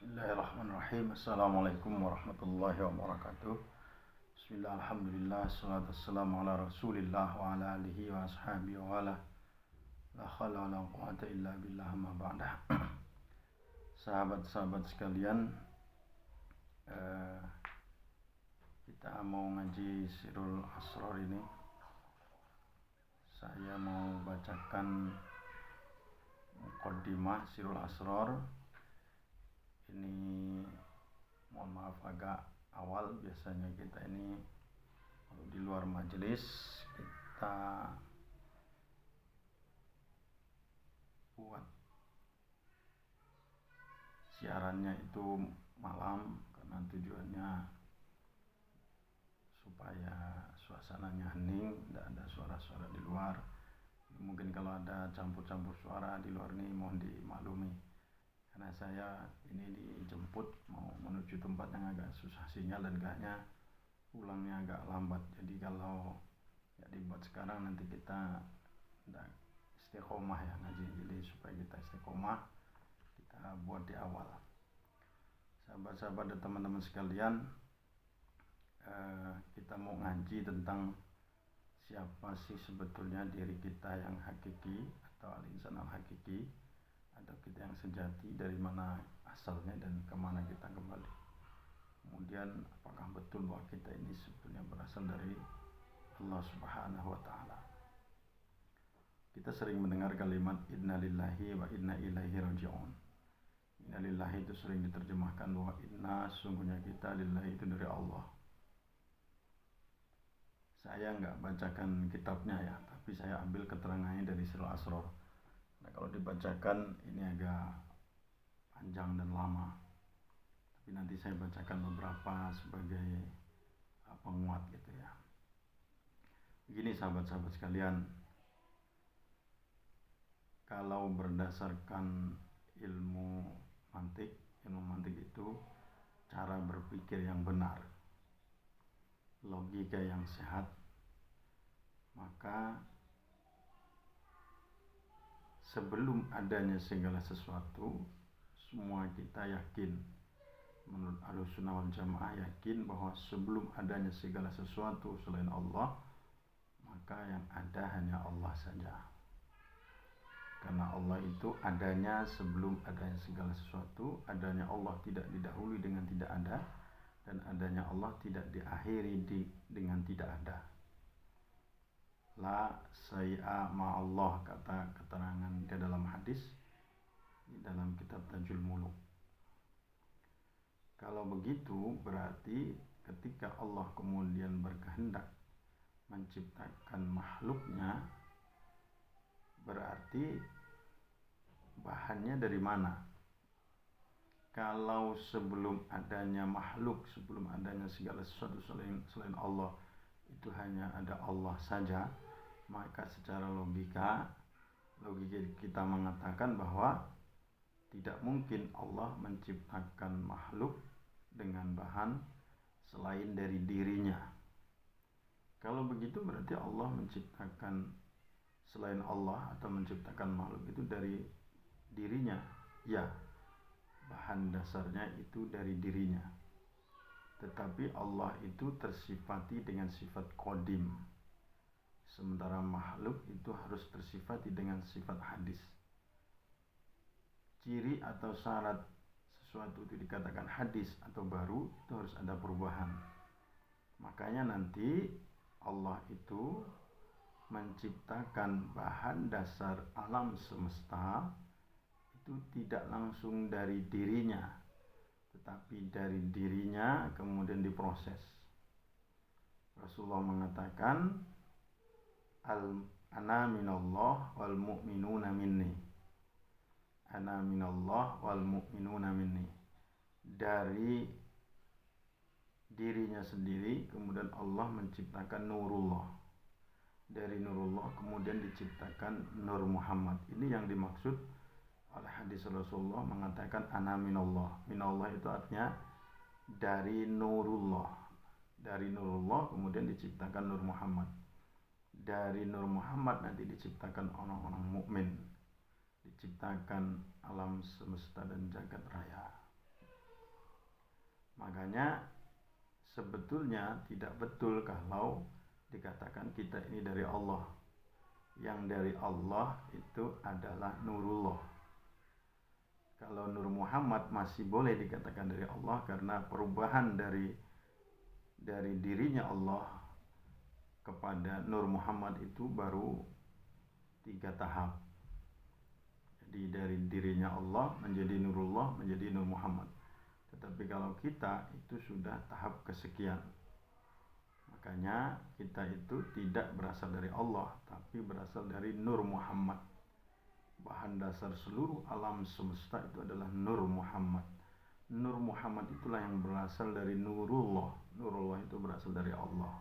Bismillahirrahmanirrahim. Assalamualaikum warahmatullahi wabarakatuh. Bismillah, alhamdulillah, salatu wassalamu ala rasulillah wa ala alihi wa ashabihi wa ala la khala wa la quwata illa billah ma ba'da. Sahabat-sahabat sekalian, kita mau ngaji Sirul Asrar ini. Saya mau bacakan muqaddimah Sirul Asrar. Ini mohon maaf agak awal, biasanya kita ini kalau di luar majelis kita buat siarannya itu malam karena tujuannya supaya suasananya hening, tidak ada suara-suara di luar. Mungkin kalau ada campur-campur suara di luar ini mohon dimaklumi. Karena saya ini dijemput mau menuju tempat yang agak susah sinyal dan kayaknya pulangnya agak lambat. Jadi kalau ya dibuat sekarang nanti kita tidak istiqomah ya ngaji. Jadi supaya kita istiqomah kita buat di awal. Sahabat-sahabat dan teman-teman sekalian, kita mau ngaji tentang siapa sih sebetulnya diri kita yang hakiki atau al-insan al-hakiki, atau kita yang sejati, dari mana asalnya dan kemana kita kembali. Kemudian apakah betul bahwa kita ini sebetulnya berasal dari Allah Subhanahu wa ta'ala. Kita sering mendengar kalimat inna lillahi wa inna ilaihi raji'un. Inna lillahi itu sering diterjemahkan bahwa inna, sungguhnya kita, lillahi itu dari Allah. Saya enggak bacakan kitabnya ya, tapi saya ambil keterangannya dari Sirul Asrar. Nah, kalau dibacakan ini agak panjang dan lama, tapi nanti saya bacakan beberapa sebagai penguat gitu ya. Begini sahabat-sahabat sekalian, kalau berdasarkan ilmu mantik itu cara berpikir yang benar, logika yang sehat, maka sebelum adanya segala sesuatu, semua kita yakin, menurut Ahlussunnah wal Jamaah yakin bahwa sebelum adanya segala sesuatu selain Allah, maka yang ada hanya Allah saja. Karena Allah itu adanya sebelum adanya segala sesuatu, adanya Allah tidak didahului dengan tidak ada, dan adanya Allah tidak diakhiri dengan tidak ada. La say'a ma'allah, kata keterangan di dalam hadis di dalam kitab Tajul Muluk. Kalau begitu berarti ketika Allah kemudian berkehendak menciptakan makhluknya, berarti bahannya dari mana? Kalau sebelum adanya makhluk, sebelum adanya segala sesuatu selain Allah, itu hanya ada Allah saja, maka secara logika kita mengatakan bahwa tidak mungkin Allah menciptakan makhluk dengan bahan selain dari dirinya. Kalau begitu berarti Allah menciptakan selain Allah atau menciptakan makhluk itu dari dirinya. Ya, bahan dasarnya itu dari dirinya. Tetapi Allah itu tersifati dengan sifat qadim, sementara makhluk itu harus tersifati dengan sifat hadis. Ciri atau syarat sesuatu itu dikatakan hadis atau baru, itu harus ada perubahan. Makanya nanti Allah itu menciptakan bahan dasar alam semesta itu tidak langsung dari dirinya, tetapi dari dirinya kemudian diproses. Rasulullah mengatakan ana minallah wal mu'minuna minni. Ana minallah wal mu'minuna minni. Dari dirinya sendiri kemudian Allah menciptakan nurullah. Dari nurullah kemudian diciptakan nur Muhammad. Ini yang dimaksud oleh hadis Rasulullah mengatakan ana minallah. Minallah itu artinya dari nurullah. Dari nurullah kemudian diciptakan nur Muhammad. Dari Nur Muhammad nanti diciptakan orang-orang mukmin, diciptakan alam semesta dan jagat raya. Makanya sebetulnya tidak betul kalau dikatakan kita ini dari Allah. Yang dari Allah itu adalah nurullah. Kalau Nur Muhammad masih boleh dikatakan dari Allah karena perubahan dari dirinya Allah kepada Nur Muhammad itu baru 3 tahap. Jadi dari dirinya Allah menjadi Nurullah menjadi Nur Muhammad. Tetapi kalau kita itu sudah tahap kesekian. Makanya kita itu tidak berasal dari Allah, tapi berasal dari Nur Muhammad. Bahan dasar seluruh alam semesta itu adalah Nur Muhammad. Nur Muhammad itulah yang berasal dari Nurullah. Nurullah itu berasal dari Allah.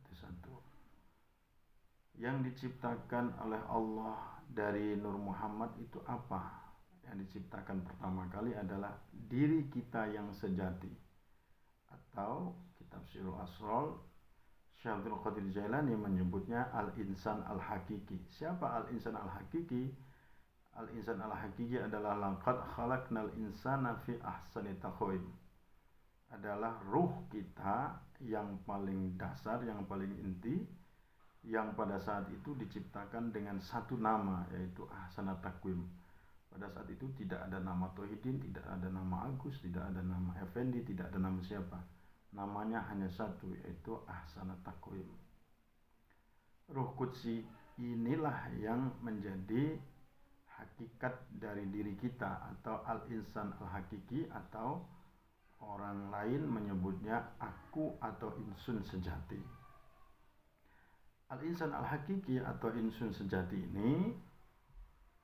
Itu satu. Yang diciptakan oleh Allah dari Nur Muhammad itu apa? Yang diciptakan pertama kali adalah diri kita yang sejati, atau kitab Sirul Asrar Syekh Abdul Qadir Jailani menyebutnya al-insan al-hakiki. Siapa al-insan al-hakiki? Al-insan al-hakiki adalah laqad khalaqnal insana fi ahsani taqwim. Adalah ruh kita yang paling dasar, yang paling inti, yang pada saat itu diciptakan dengan satu nama, yaitu ahsanat taqwim. Pada saat itu tidak ada nama Tauhidin, tidak ada nama Agus, tidak ada nama Effendi, tidak ada nama siapa. Namanya hanya satu, yaitu ahsanat taqwim. Ruh Qudsi inilah yang menjadi hakikat dari diri kita, atau al-insan al-hakiki, atau orang lain menyebutnya aku atau insun sejati. Al-insan al-hakiki atau insun sejati ini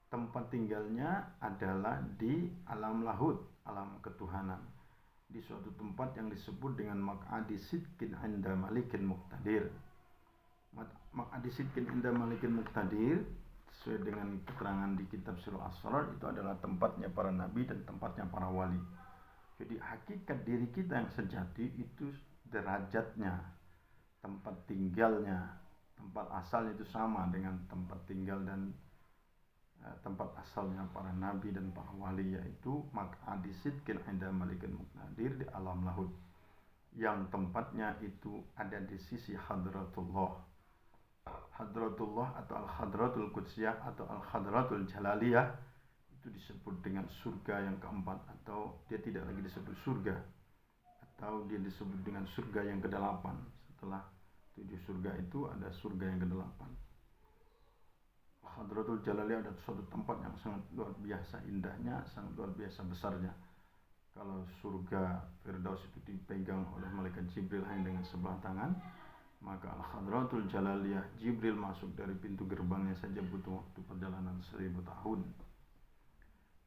tempat tinggalnya adalah di alam lahud, alam ketuhanan, di suatu tempat yang disebut dengan maq'adi sidqin 'inda malikin muqtadir. Maq'adi sidqin 'inda malikin muqtadir sesuai dengan keterangan di kitab Sirul Asrar itu adalah tempatnya para nabi dan tempatnya para wali. Jadi hakikat diri kita yang sejati itu derajatnya, tempat tinggalnya, tempat asalnya itu sama dengan tempat tinggal dan tempat asalnya para nabi dan para wali, yaitu maq'adi sidqin 'inda malikin muqtadir di alam lahud, yang tempatnya itu ada di sisi hadratullah. Hadratullah atau al-hadratul qudsiyah atau al-hadratul jalaliyah itu disebut dengan surga yang keempat, atau dia tidak lagi disebut surga, atau dia disebut dengan surga yang ke-8. Setelah 7 surga itu ada surga yang ke-8. Hadratul Jalaliyah adalah suatu tempat yang sangat luar biasa indahnya, sangat luar biasa besarnya. Kalau surga Firdaus itu dipegang oleh malaikat Jibril hanya dengan sebelah tangan, maka Al-Hadratul Jalaliyah Jibril masuk dari pintu gerbangnya saja butuh waktu perjalanan 1000 tahun.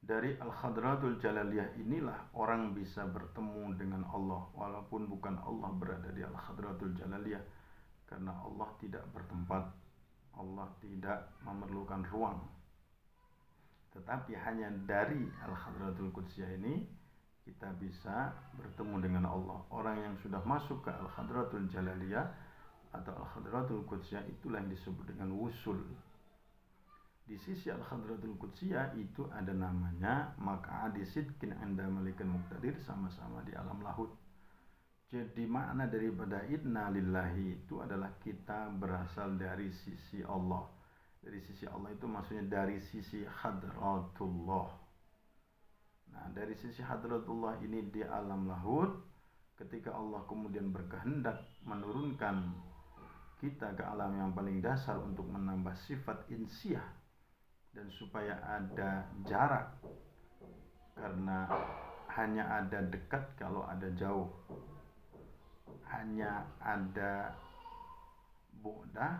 Dari Al-Hadratul Jalaliyah inilah orang bisa bertemu dengan Allah, walaupun bukan Allah berada di Al-Hadratul Jalaliyah, karena Allah tidak bertempat, Allah tidak memerlukan ruang. Tetapi hanya dari Al-Hadratul Qudsiyah ini kita bisa bertemu dengan Allah. Orang yang sudah masuk ke Al-Hadratul Jalaliyah atau Al-Hadratul Qudsiyah itulah yang disebut dengan wusul. Di sisi Al-Hadratul Qudsiyah itu ada namanya maq'adi sidqin 'inda malikin muqtadir, sama-sama di alam lahud. Jadi makna daripada inna lillahi itu adalah kita berasal dari sisi Allah. Dari sisi Allah itu maksudnya dari sisi hadratullah. Nah, dari sisi hadratullah ini di alam lahud, ketika Allah kemudian berkehendak menurunkan kita ke alam yang paling dasar untuk menambah sifat insiyah dan supaya ada jarak, karena hanya ada dekat kalau ada jauh, hanya ada bu'dah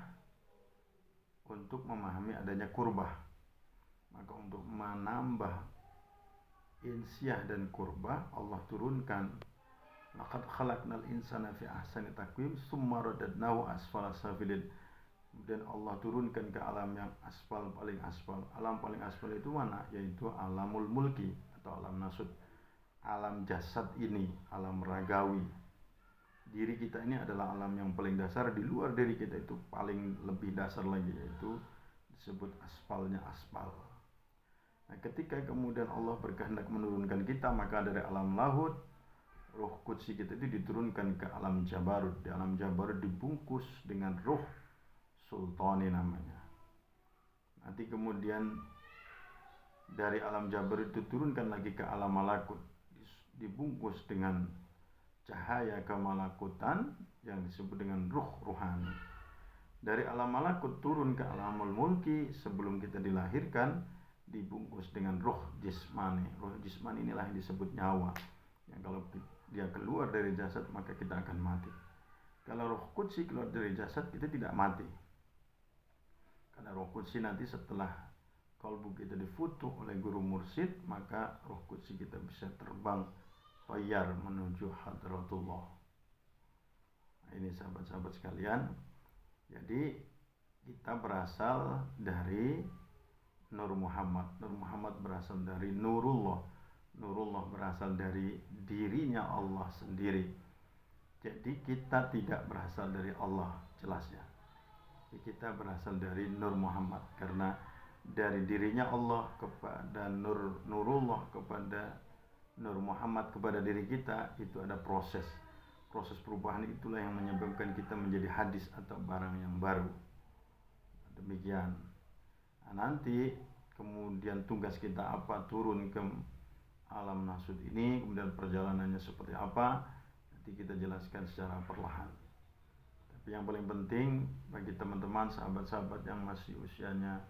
untuk memahami adanya kurbah. Maka untuk menambah insiyah dan kurbah, Allah turunkan laqad khalaqnal insana fi ahsani taqwim tsumma radadnahu asfala safilin. Kemudian Allah turunkan ke alam yang aspal, paling aspal. Alam paling aspal itu mana? Yaitu alamul mulki atau alam nasud, alam jasad ini, alam ragawi. Diri kita ini adalah alam yang paling dasar. Di luar diri kita itu paling lebih dasar lagi, yaitu disebut aspalnya aspal. Nah, ketika kemudian Allah berkehendak menurunkan kita, maka dari alam lahud Roh kudsi kita itu diturunkan ke alam Jabarut. Di alam Jabarut dibungkus dengan roh sultani namanya. Nanti kemudian dari alam Jabarut itu turunkan lagi ke alam malakut, dibungkus dengan cahaya kemalakutan yang disebut dengan ruh ruhani. Dari alam malakut turun ke alamul mulki, sebelum kita dilahirkan dibungkus dengan roh jismani. Roh jismani inilah yang disebut nyawa, yang kalau dia keluar dari jasad maka kita akan mati. Kalau roh kudsi keluar dari jasad kita tidak mati, karena roh kudsi nanti setelah kalbu kita difutuh oleh guru mursyid, maka roh kudsi kita bisa terbang toyar menuju hadratullah. Nah, ini sahabat-sahabat sekalian, jadi kita berasal dari Nur Muhammad. Nur Muhammad berasal dari Nurullah. Nurullah berasal dari dirinya Allah sendiri. Jadi kita tidak berasal dari Allah, jelas ya. Jadi kita berasal dari Nur Muhammad, karena dari dirinya Allah kepada Nurullah, kepada Nur Muhammad, kepada diri kita, itu ada proses perubahan. Itulah yang menyebabkan kita menjadi hadis atau barang yang baru. Demikian. Nah, nanti kemudian tugas kita apa, turun ke alam nasud ini, kemudian perjalanannya seperti apa, nanti kita jelaskan secara perlahan. Tapi yang paling penting bagi teman-teman, sahabat-sahabat yang masih usianya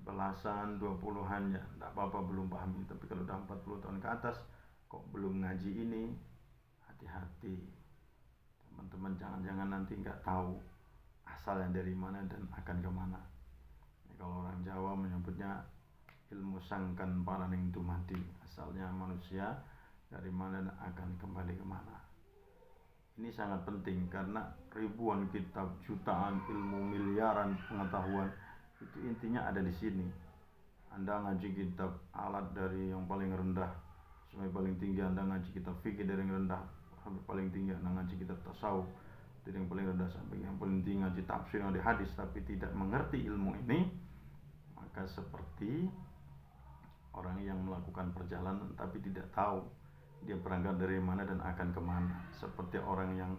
belasan, 20-an, ya tidak apa-apa belum paham ini. Tapi kalau udah 40 tahun ke atas kok belum ngaji ini, hati-hati teman-teman, jangan-jangan nanti nggak tahu asalnya dari mana dan akan kemana. Ya, kalau orang Jawa menyebutnya ilmu sangkan paraning tumati, asalnya manusia dari mana dan akan kembali kemana. Ini sangat penting karena ribuan kitab, jutaan ilmu, miliaran pengetahuan itu intinya ada di sini. Anda ngaji kitab alat dari yang paling rendah sampai paling tinggi, Anda ngaji kitab fikih dari yang rendah sampai paling tinggi, Anda ngaji kitab tasawuf dari yang paling rendah sampai yang paling tinggi, ngaji tafsir, ngaji hadis, tapi tidak mengerti ilmu ini, maka seperti orang yang melakukan perjalanan tapi tidak tahu dia berangkat dari mana dan akan kemana. Seperti orang yang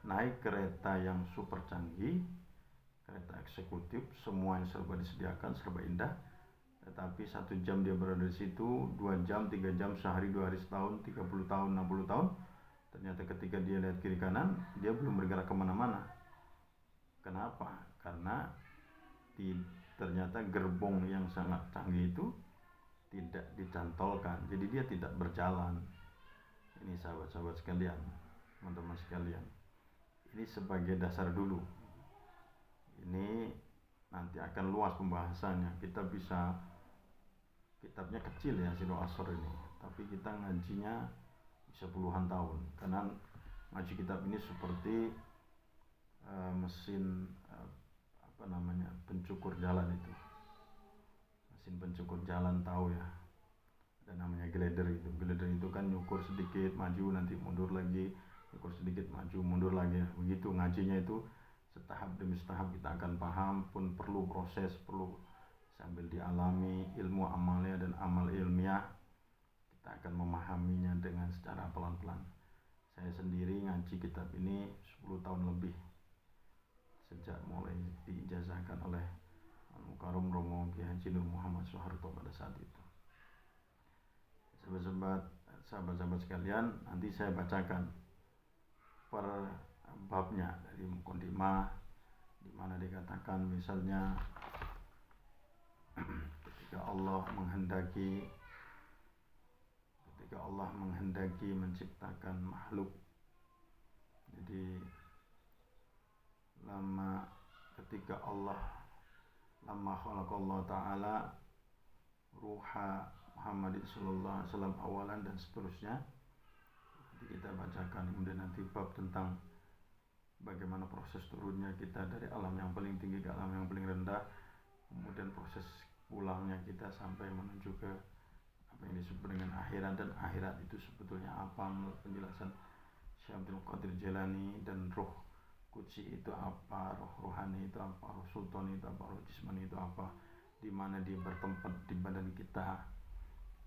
naik kereta yang super canggih, kereta eksekutif, semua yang serba disediakan, serba indah, tetapi 1 jam dia berada di situ, 2 jam, 3 jam, sehari, 2 hari, setahun, 30 tahun, 60 tahun, ternyata ketika dia lihat kiri kanan, dia belum bergerak kemana-mana. Kenapa? Karena ternyata gerbong yang sangat canggih itu tidak dicantolkan, jadi dia tidak berjalan. Ini sahabat-sahabat sekalian, teman-teman sekalian, ini sebagai dasar dulu. Ini nanti akan luas pembahasannya. Kita bisa, kitabnya kecil ya, Sirul Asr ini, tapi kita ngajinya bisa puluhan tahun, karena ngaji kitab ini seperti mesin pencukur jalan itu. Mesin pencukur jalan, tahu ya, ada namanya glider itu. Glider itu kan nyukur sedikit maju, nanti mundur lagi, nyukur sedikit maju, mundur lagi. Begitu ngajinya itu, setahap demi setahap kita akan paham, pun perlu proses, perlu sambil dialami ilmu amalnya dan amal ilmiah. Kita akan memahaminya dengan secara pelan-pelan. Saya sendiri ngaji kitab ini 10 tahun lebih, sejak mulai diijazahkan oleh Al-Mukarram Romo Kiai Haji Nur Muhammad Soeharto pada saat itu. Sahabat-sahabat sekalian, nanti saya bacakan per babnya dari Muqaddimah, di mana dikatakan misalnya ketika Allah menghendaki menciptakan makhluk. Jadi ketika lama khalaqallahu ta'ala ruha Muhammadin sallallahu alaihi wasallam awalan dan seterusnya. Nanti kita bacakan, kemudian nanti bab tentang bagaimana proses turunnya kita dari alam yang paling tinggi ke alam yang paling rendah, kemudian proses pulangnya kita sampai menuju ke apa yang disebut dengan akhirat, dan akhirat itu sebetulnya apa, menurut penjelasan Syekh Abdul Qadir Jailani. Dan roh kudsi itu apa, roh rohani itu apa, roh sultan itu apa, roh jismani itu apa, di mana dia bertempat di badan kita,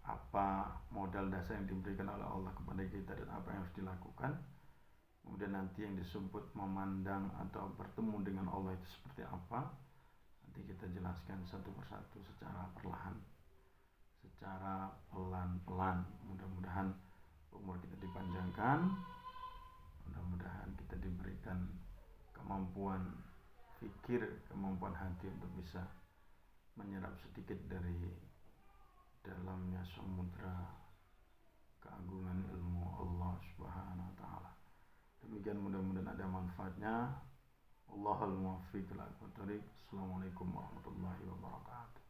apa modal dasar yang diberikan oleh Allah kepada kita dan apa yang harus dilakukan. Kemudian nanti yang disebut memandang atau bertemu dengan Allah itu seperti apa, nanti kita jelaskan satu persatu secara perlahan, secara pelan-pelan. Mudah-mudahan umur kita dipanjangkan, mudah-mudahan kita diberikan kemampuan fikir, kemampuan hati untuk bisa menyerap sedikit dari dalamnya samudra keagungan ilmu Allah Subhanahu wa taala. Demikian, mudah-mudahan ada manfaatnya. Wallahul muwaffiq ila aqwamit thoriq. Assalamualaikum warahmatullahi wabarakatuh.